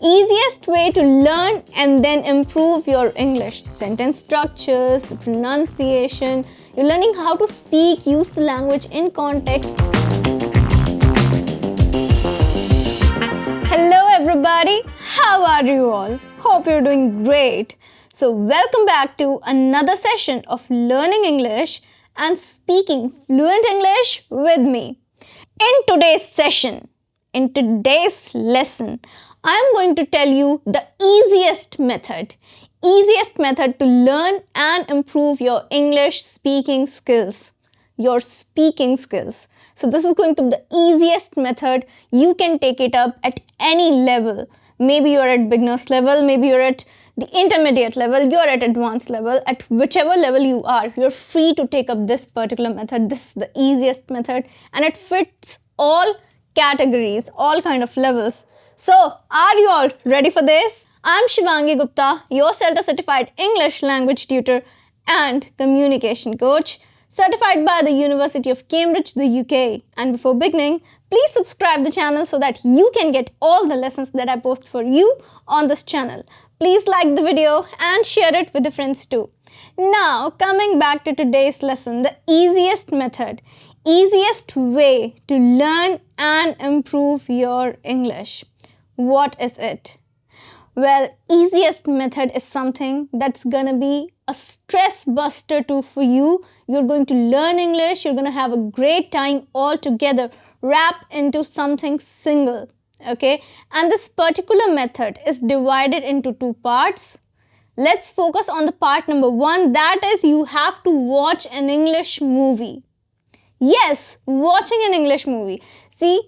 Easiest way to learn and then improve your English. Sentence structures, the pronunciation. You're learning how to speak, use the language in context. Hello everybody, how are you all? Hope you're doing great. So welcome back to another session of learning English and speaking fluent English with me. In today's session, in today's lesson, I'm going to tell you the easiest method to learn and improve your English speaking skills. Your speaking skills. So this is going to be the easiest method. You can take it up at any level. Maybe you're at beginner's level, maybe you're at the intermediate level, you're at advanced level. At whichever level you are, you're free to take up this particular method. This is the easiest method and it fits all categories, all kind of levels. So, are you all ready for this? I'm Shivangi Gupta, your CELTA certified English language tutor and communication coach, certified by the University of Cambridge, the UK. And before beginning, please subscribe the channel so that you can get all the lessons that I post for you on this channel. Please like the video and share it with your friends too. Now, coming back to today's lesson, the easiest method, easiest way to learn and improve your English. What is it? Well, easiest method is something that's gonna be a stress buster too for you. You're going to learn English, you're gonna have a great time all together, wrap into something single, okay? And this particular method is divided into two parts. Let's focus on the part number one, that is you have to watch an English movie. Yes, watching an English movie. See,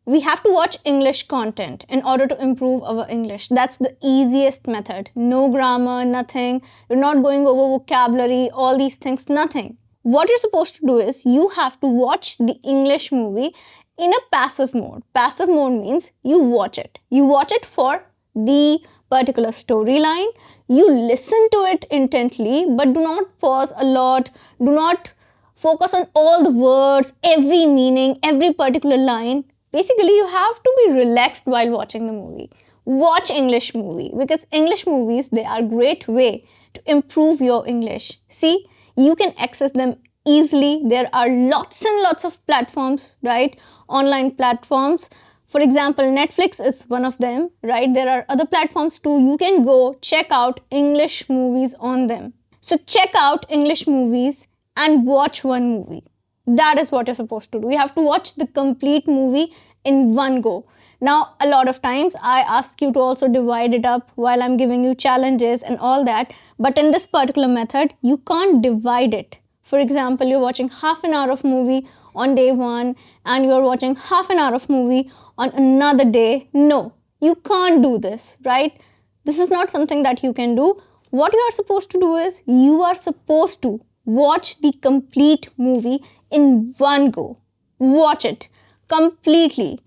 we have to watch English content in order to improve our English. That's the easiest method. No grammar, nothing. You're not going over vocabulary, all these things, nothing. What you're supposed to do is you have to watch the English movie in a passive mode. Passive mode means you watch it. You watch it for the particular storyline. You listen to it intently, but do not pause a lot. Do not focus on all the words, every meaning, every particular line. Basically, you have to be relaxed while watching the movie. Watch English movie because English movies, they are a great way to improve your English. See, you can access them easily. There are lots and lots of platforms, right? Online platforms. For example, Netflix is one of them, right? There are other platforms too. You can go check out English movies on them. So check out English movies and watch one movie. That is what you're supposed to do. You have to watch the complete movie in one go. Now, a lot of times I ask you to also divide it up while I'm giving you challenges and all that. But in this particular method, you can't divide it. For example, you're watching half an hour of movie on day one and you're watching half an hour of movie on another day. No, you can't do this, right? This is not something that you can do. What you are supposed to do is you are supposed to watch the complete movie in one go. Watch it completely.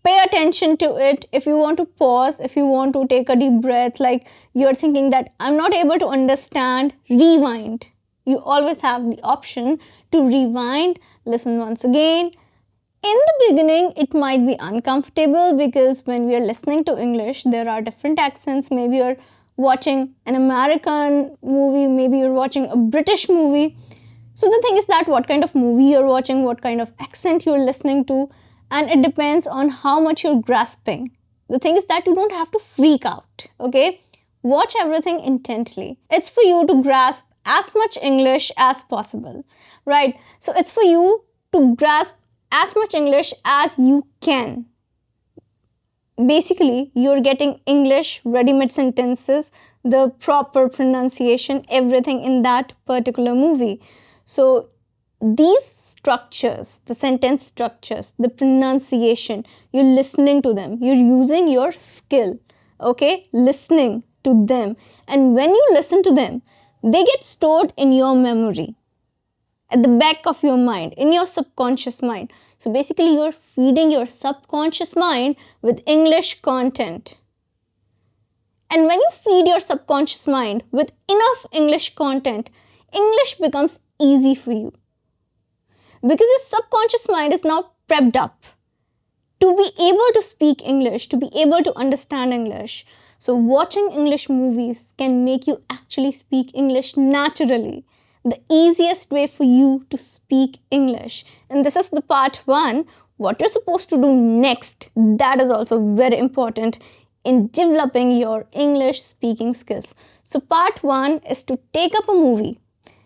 Pay attention to it. If you want to pause, if you want to take a deep breath, like you're thinking that I'm not able to understand, rewind. You always have the option to rewind, listen once again. In the beginning, it might be uncomfortable because when we are listening to English, there are different accents. Maybe you're watching an American movie, maybe you're watching a British movie. So the thing is that what kind of movie you're watching, what kind of accent you're listening to, and it depends on how much you're grasping. The thing is that you don't have to freak out, okay? Watch everything intently. It's for you to grasp as much English as possible, right? So it's for you to grasp as much English as you can. Basically, you're getting English, ready-made sentences, the proper pronunciation, everything in that particular movie. So these structures, the sentence structures, the pronunciation, you're listening to them. You're using your skill, okay? Listening to them. And when you listen to them, they get stored in your memory, at the back of your mind, in your subconscious mind. So basically, you're feeding your subconscious mind with English content. And when you feed your subconscious mind with enough English content, English becomes easy for you. Because your subconscious mind is now prepped up. to be able to speak English, to be able to understand English. So watching English movies can make you actually speak English naturally. The easiest way for you to speak English. And this is the part 1. What you're supposed to do next, that is also very important in developing your English speaking skills. So part 1 is to take up a movie.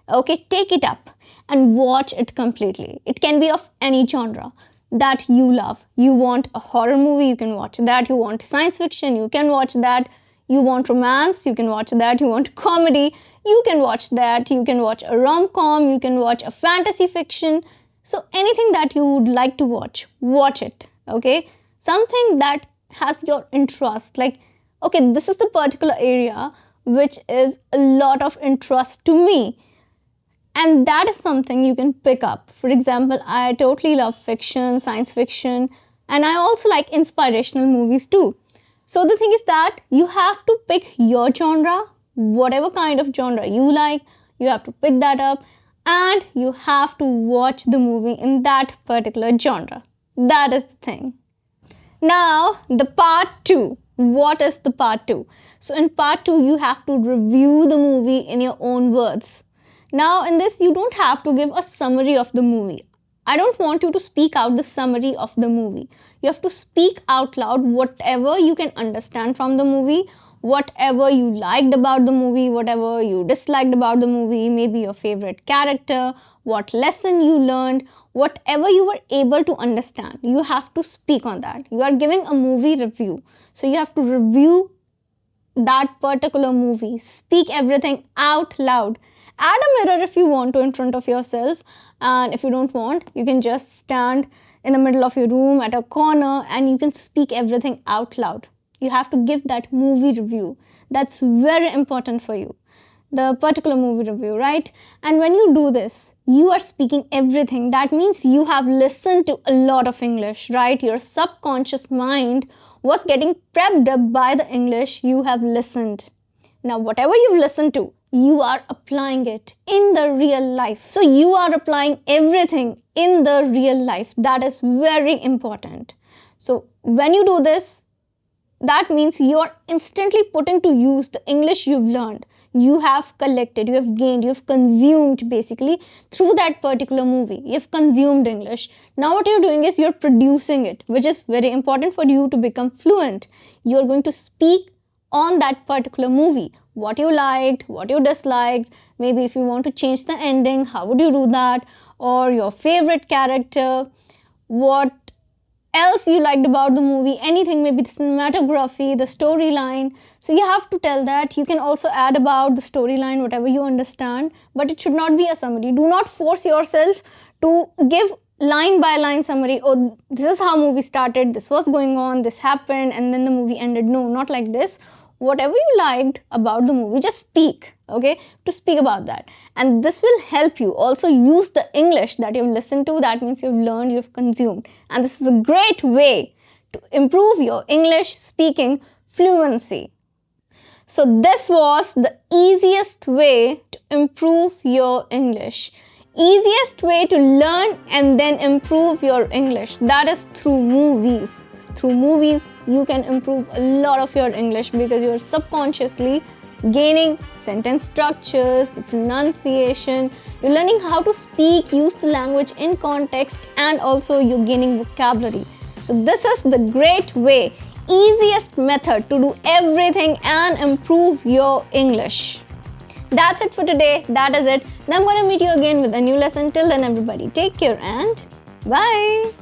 Okay, take it up and watch it completely. It can be of any genre that you love. You want a horror movie, you can watch that. You want science fiction, you can watch that. You want romance, you can watch that. You want comedy, you can watch that. You can watch a rom-com, you can watch a fantasy fiction. So anything that you would like to watch it, okay? Something that has your interest, like, okay, this is the particular area which is a lot of interest to me. And that is something you can pick up. For example, I totally love fiction, science fiction, and I also like inspirational movies too. So the thing is that you have to pick your genre, whatever kind of genre you like, you have to pick that up and you have to watch the movie in that particular genre. That is the thing. Now, the part 2. What is the part 2? So in part 2, you have to review the movie in your own words. Now, in this, you don't have to give a summary of the movie. I don't want you to speak out the summary of the movie. You have to speak out loud whatever you can understand from the movie, whatever you liked about the movie, whatever you disliked about the movie, maybe your favorite character, what lesson you learned, whatever you were able to understand. You have to speak on that. You are giving a movie review. So you have to review that particular movie. Speak everything out loud. Add a mirror if you want to in front of yourself, and if you don't want, you can just stand in the middle of your room at a corner and you can speak everything out loud. You have to give that movie review. That's very important for you. The particular movie review, right? And when you do this, you are speaking everything. That means you have listened to a lot of English, right? Your subconscious mind was getting prepped up by the English you have listened. Now, whatever you've listened to, you are applying it in the real life. So you are applying everything in the real life. That is very important. So when you do this, that means you are instantly putting to use the English you've learned. You have collected, you have gained, you have consumed basically through that particular movie. You've consumed English. Now what you're doing is you're producing it, which is very important for you to become fluent. You're going to speak on that particular movie. What you liked, what you disliked, maybe if you want to change the ending, how would you do that? Or your favorite character, what else you liked about the movie, anything, maybe the cinematography, the storyline. So you have to tell that. You can also add about the storyline, whatever you understand, but it should not be a summary. Do not force yourself to give line by line summary. Oh, this is how movie started, this was going on, this happened, and then the movie ended. No, not like this. Whatever you liked about the movie, just speak, okay, to speak about that. And this will help you also use the English that you've listened to. That means you've learned, you've consumed. And this is a great way to improve your English speaking fluency. So this was the easiest way to improve your English. Easiest way to learn and then improve your English. That is through movies. Through movies, you can improve a lot of your English because you're subconsciously gaining sentence structures, the pronunciation, you're learning how to speak, use the language in context, and also you're gaining vocabulary. So this is the great way, easiest method to do everything and improve your English. That's it for today. That is it. And I'm going to meet you again with a new lesson. Till then, everybody, take care and bye.